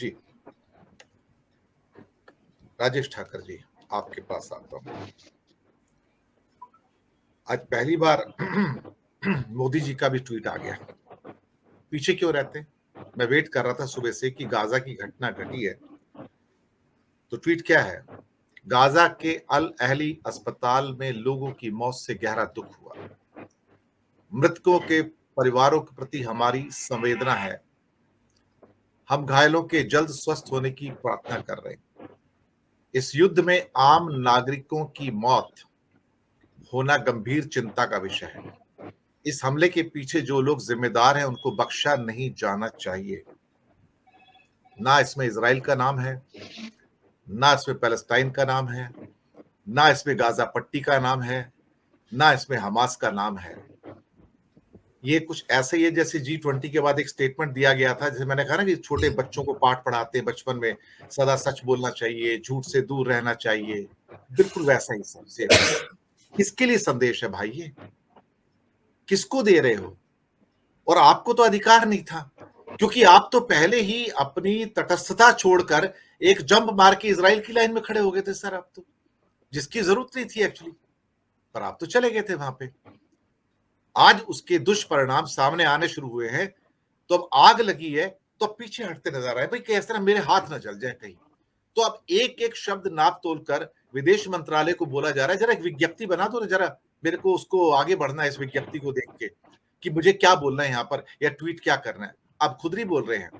जी, राजेश ठाकर जी, आपके पास आता हूँ। आज पहली बार मोदी जी का भी ट्वीट आ गया। पीछे क्यों रहते? मैं वेट कर रहा था सुबह से कि गाजा की घटना घटी है, तो ट्वीट क्या है? गाजा के अल अहली अस्पताल में लोगों की मौत से गहरा दुख हुआ। मृतकों के परिवारों के प्रति हमारी संवेदना है। हम घायलों के जल्द स्वस्थ होने की प्रार्थना कर रहे हैं। इस युद्ध में आम नागरिकों की मौत होना गंभीर चिंता का विषय है। इस हमले के पीछे जो लोग जिम्मेदार हैं उनको बख्शा नहीं जाना चाहिए। ना इसमें इजराइल का नाम है, ना इसमें पैलेस्टाइन का नाम है, ना इसमें गाजा पट्टी का नाम है, ना इसमें हमास का नाम है। ये कुछ ऐसे ही है जैसे G20 के बाद एक स्टेटमेंट दिया गया था, जैसे मैंने कहा ना कि छोटे बच्चों को पाठ पढ़ाते हैं बचपन में, सदा सच बोलना चाहिए, झूठ से दूर रहना चाहिए। बिल्कुल वैसा ही सेम। किसके लिए संदेश है भाई ये? किसको दे रहे हो? और आपको तो अधिकार नहीं था, क्योंकि आप तो पहले ही अपनी तटस्थता छोड़कर एक जंप मार के इजराइल की लाइन में खड़े हो गए थे सर। आप तो, जिसकी जरूरत नहीं थी एक्चुअली, पर आप तो चले गए थे वहां पे। आज उसके दुष्परिणाम सामने आने शुरू हुए हैं, तो अब आग लगी है तो अब पीछे हटते नजर आए भाई, कैसे तरह मेरे हाथ ना जल जाए कहीं। तो अब एक एक शब्द नाप तोल कर विदेश मंत्रालय को बोला जा रहा है, जरा एक विज्ञप्ति बना दो ना, जरा मेरे को उसको आगे बढ़ना है इस विज्ञप्ति को देख के कि मुझे क्या बोलना है यहाँ पर, या ट्वीट क्या करना है। अब खुद ही बोल रहे हैं।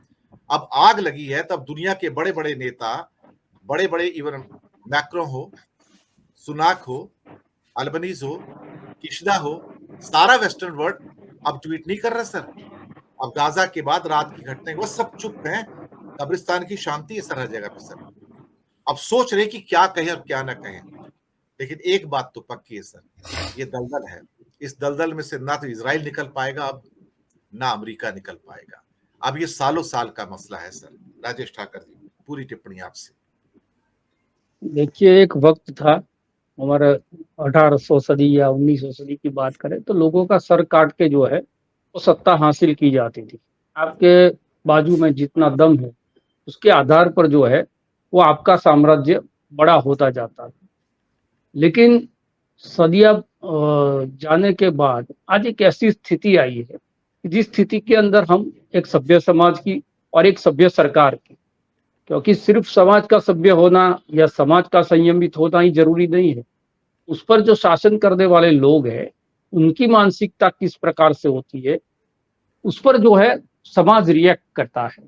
अब आग लगी है तब दुनिया के बड़े बड़े नेता, बड़े बड़े, इवन मैक्रो हो, सुनाक हो, अल्बनीज हो, किशदा हो, सारा वेस्टर्न वर्ल्ड अब ट्वीट नहीं कर रहा सर। अब गाजा के बाद रात की घटना वो सब चुप हैं। कब्रिस्तान की शांति है सर हर जगह पे सर। अब सोच रहे कि क्या कहें और क्या ना कहें। लेकिन एक बात तो पक्की है सर, ये दलदल है। इस दलदल में से ना तो इजराइल निकल पाएगा अब, ना अमेरिका निकल पाएगा। अब ये सालों साल का मसला है सर। राजेश ठाकर जी, पूरी टिप्पणी आपसे। देखिए, एक वक्त था हमारा 1800 सदी या 1900 सदी की बात करें तो लोगों का सर काट के जो है वो सत्ता हासिल की जाती थी। आपके बाजू में जितना दम है उसके आधार पर जो है वो आपका साम्राज्य बड़ा होता जाता था। लेकिन सदियां जाने के बाद आज एक ऐसी स्थिति आई है जिस स्थिति के अंदर हम एक सभ्य समाज की और एक सभ्य सरकार की, क्योंकि सिर्फ समाज का सभ्य होना या समाज का संयमित होना ही जरूरी नहीं है, उस पर जो शासन करने वाले लोग हैं उनकी मानसिकता किस प्रकार से होती है उस पर जो है समाज रिएक्ट करता है।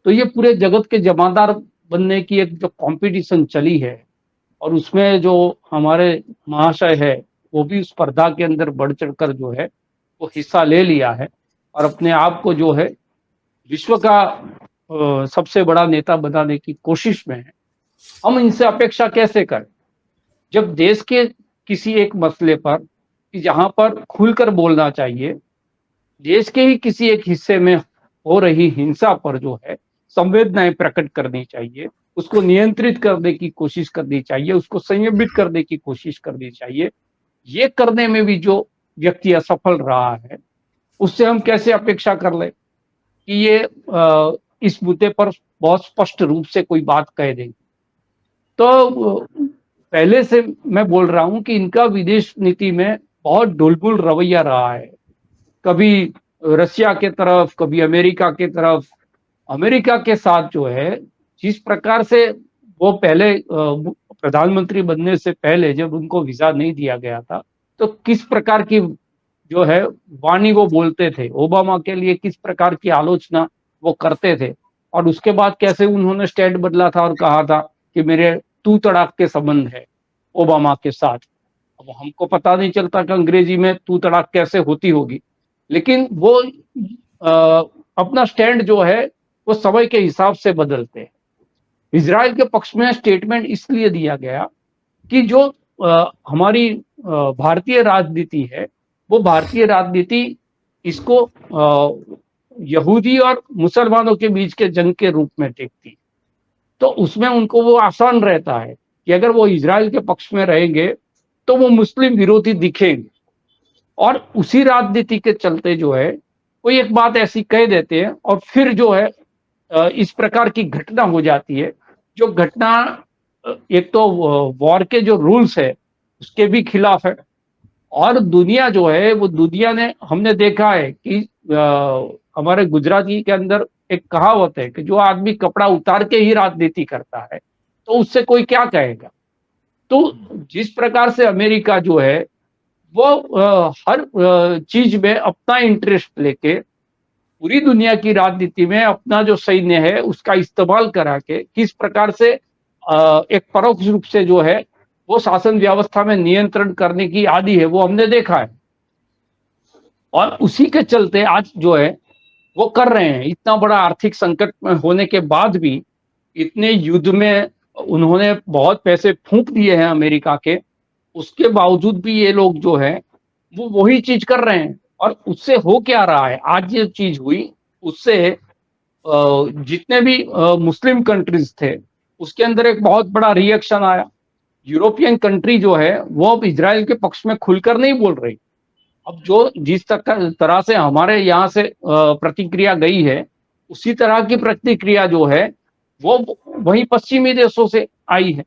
तो ये पूरे जगत के जमादार बनने की एक जो कंपटीशन चली है और उसमें जो हमारे महाशय है वो भी उस स्पर्धा के अंदर बढ़ चढ़कर जो है वो हिस्सा ले लिया है और अपने आप को जो है विश्व का सबसे बड़ा नेता बनाने की कोशिश में है। हम इनसे अपेक्षा कैसे करें जब देश के किसी एक मसले पर कि जहां पर खुलकर बोलना चाहिए, देश के ही किसी एक हिस्से में हो रही हिंसा पर जो है संवेदनाएं प्रकट करनी चाहिए, उसको नियंत्रित करने की कोशिश करनी चाहिए, उसको संयमित करने की कोशिश करनी चाहिए। ये करने में भी जो व्यक्ति असफल रहा है उससे हम कैसे अपेक्षा कर ले कि ये इस मुद्दे पर बहुत स्पष्ट रूप से कोई बात कह देंगे। तो पहले से मैं बोल रहा हूं कि इनका विदेश नीति में बहुत ढुलमुल रवैया रहा है, कभी रशिया के तरफ, कभी अमेरिका के तरफ। अमेरिका के साथ जो है जिस प्रकार से वो पहले प्रधानमंत्री बनने से पहले जब उनको वीजा नहीं दिया गया था तो किस प्रकार की जो है वाणी वो बोलते थे, ओबामा के लिए किस प्रकार की आलोचना वो करते थे, और उसके बाद कैसे उन्होंने स्टैंड बदला था और कहा था कि मेरे तू तड़ाक के संबंध है ओबामा के साथ। अब हमको पता नहीं चलता कि अंग्रेजी में तू तड़ाक कैसे होती होगी, लेकिन वो अपना स्टैंड जो है वो समय के हिसाब से बदलते हैं। इजराइल के पक्ष में स्टेटमेंट इसलिए दिया गया कि जो हमारी भारतीय राजनीति है वो भारतीय राजनीति इसको यहूदी और मुसलमानों के बीच के जंग के रूप में देखती है। तो उसमें उनको वो आसान रहता है कि अगर वो इजराइल के पक्ष में रहेंगे तो वो मुस्लिम विरोधी दिखेंगे, और उसी राजनीति के चलते जो है वो एक बात ऐसी कह देते हैं और फिर जो है इस प्रकार की घटना हो जाती है, जो घटना एक तो वॉर के जो रूल्स है उसके भी खिलाफ है, और दुनिया जो है वो दुनिया ने हमने देखा है कि हमारे गुजराती के अंदर एक कहावत है कि जो आदमी कपड़ा उतार के ही राजनीति करता है तो उससे कोई क्या कहेगा। तो जिस प्रकार से अमेरिका जो है वो हर चीज में अपना इंटरेस्ट लेके पूरी दुनिया की राजनीति में अपना जो सैन्य है उसका इस्तेमाल करा के किस प्रकार से एक परोक्ष रूप से जो है वो शासन व्यवस्था में नियंत्रण करने की आदि है, वो हमने देखा है। और उसी के चलते आज जो है वो कर रहे हैं। इतना बड़ा आर्थिक संकट में होने के बाद भी, इतने युद्ध में उन्होंने बहुत पैसे फूंक दिए हैं अमेरिका के, उसके बावजूद भी ये लोग जो है वो वही चीज कर रहे हैं। और उससे हो क्या रहा है, आज ये चीज हुई उससे जितने भी मुस्लिम कंट्रीज थे उसके अंदर एक बहुत बड़ा रिएक्शन आया। यूरोपियन कंट्री जो है वो अब इजराइल के पक्ष में खुलकर नहीं बोल रही। अब जो जिस तरह से हमारे यहाँ से प्रतिक्रिया गई है, उसी तरह की प्रतिक्रिया जो है वो वही पश्चिमी देशों से आई है।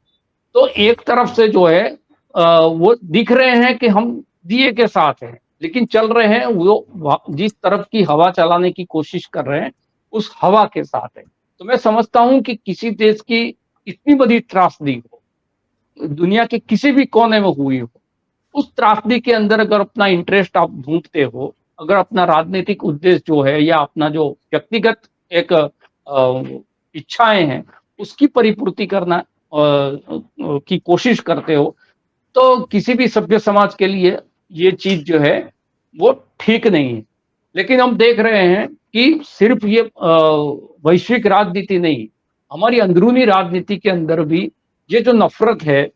तो एक तरफ से जो है वो दिख रहे हैं कि हम दिए के साथ हैं, लेकिन चल रहे हैं वो जिस तरफ की हवा चलाने की कोशिश कर रहे हैं उस हवा के साथ है। तो मैं समझता हूँ कि किसी देश की इतनी बड़ी त्रासदी हो, दुनिया के किसी भी कोने में हुई हो, उस त्रासदी के अंदर अगर अपना इंटरेस्ट आप ढूंढते हो, अगर अपना राजनीतिक उद्देश्य जो है या अपना जो व्यक्तिगत एक इच्छाएं हैं उसकी परिपूर्ति करना की कोशिश करते हो, तो किसी भी सभ्य समाज के लिए ये चीज जो है वो ठीक नहीं है। लेकिन हम देख रहे हैं कि सिर्फ ये वैश्विक राजनीति नहीं, हमारी अंदरूनी राजनीति के अंदर भी ये जो नफरत है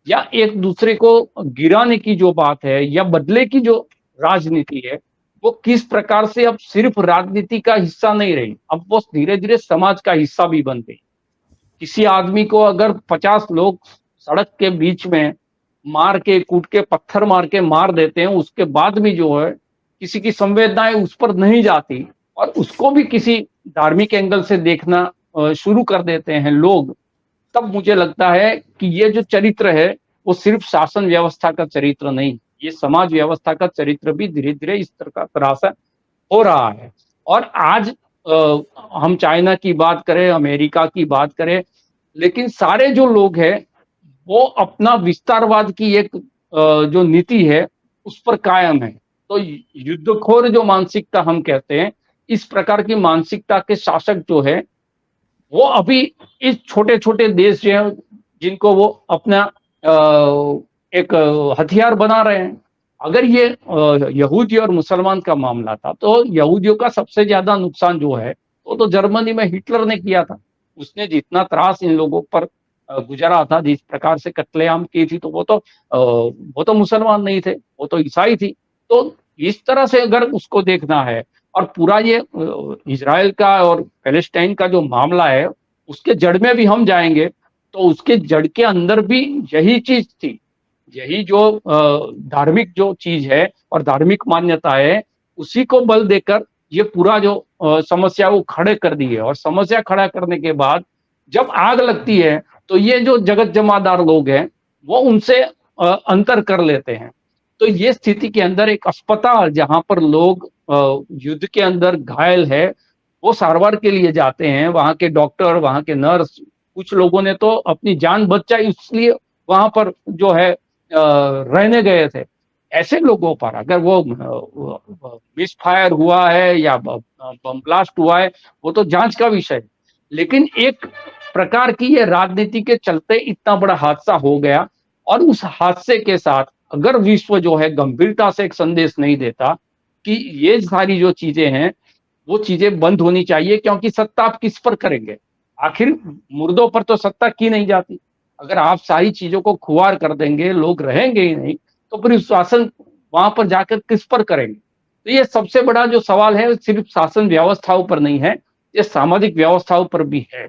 या एक दूसरे को गिराने की जो बात है या बदले की जो राजनीति है, वो किस प्रकार से अब सिर्फ राजनीति का हिस्सा नहीं रही, अब वो धीरे धीरे समाज का हिस्सा भी बन गई। किसी आदमी को अगर 50 लोग सड़क के बीच में मार के कूट के पत्थर मार के मार देते हैं, उसके बाद भी जो है किसी की संवेदनाएं उस पर नहीं जाती और उसको भी किसी धार्मिक एंगल से देखना शुरू कर देते हैं लोग, तब मुझे लगता है कि ये जो चरित्र है वो सिर्फ शासन व्यवस्था का चरित्र नहीं, ये समाज व्यवस्था का चरित्र भी धीरे धीरे इस तरह से हो रहा है। और आज हम चाइना की बात करें, अमेरिका की बात करें, लेकिन सारे जो लोग हैं वो अपना विस्तारवाद की एक जो नीति है उस पर कायम है। तो युद्धखोर जो मानसिकता हम कहते हैं, इस प्रकार की मानसिकता के शासक जो है वो अभी इस छोटे छोटे देश जो है जिनको वो अपना एक हथियार बना रहे हैं। अगर ये यहूदी और मुसलमान का मामला था तो यहूदियों का सबसे ज्यादा नुकसान जो है वो तो जर्मनी में हिटलर ने किया था। उसने जितना त्रास इन लोगों पर गुजरा था, जिस प्रकार से कत्लेआम की थी, तो वो तो मुसलमान नहीं थे, वो तो ईसाई थी। तो इस तरह से अगर उसको देखना है, और पूरा ये इजराइल का और पैलेस्टाइन का जो मामला है उसके जड़ में भी हम जाएंगे तो उसके जड़ के अंदर भी यही चीज थी, यही जो धार्मिक जो चीज है और धार्मिक मान्यता है, उसी को बल देकर ये पूरा जो समस्या वो खड़े कर दी है। और समस्या खड़ा करने के बाद जब आग लगती है तो ये जो जगत जमादार लोग हैं वो उनसे अंतर कर लेते हैं। तो ये स्थिति के अंदर एक अस्पताल जहां पर लोग युद्ध के अंदर घायल है वो सारवार के लिए जाते हैं, वहां के डॉक्टर, वहां के नर्स, कुछ लोगों ने तो अपनी जान बचाई इसलिए वहां पर जो है रहने गए थे। ऐसे लोगों पर अगर वो मिस फायर हुआ है या बम ब्लास्ट हुआ है वो तो जांच का विषय है, लेकिन एक प्रकार की ये राजनीति के चलते इतना बड़ा हादसा हो गया। और उस हादसे के साथ अगर विश्व जो है गंभीरता से एक संदेश नहीं देता कि ये सारी जो चीजें हैं वो चीजें बंद होनी चाहिए, क्योंकि सत्ता आप किस पर करेंगे, आखिर मुर्दों पर तो सत्ता की नहीं जाती। अगर आप सारी चीजों को खुआर कर देंगे, लोग रहेंगे ही नहीं, तो फिर शासन वहां पर जाकर किस पर करेंगे। तो ये सबसे बड़ा जो सवाल है सिर्फ शासन व्यवस्थाओं पर नहीं है, ये सामाजिक व्यवस्थाओं पर भी है।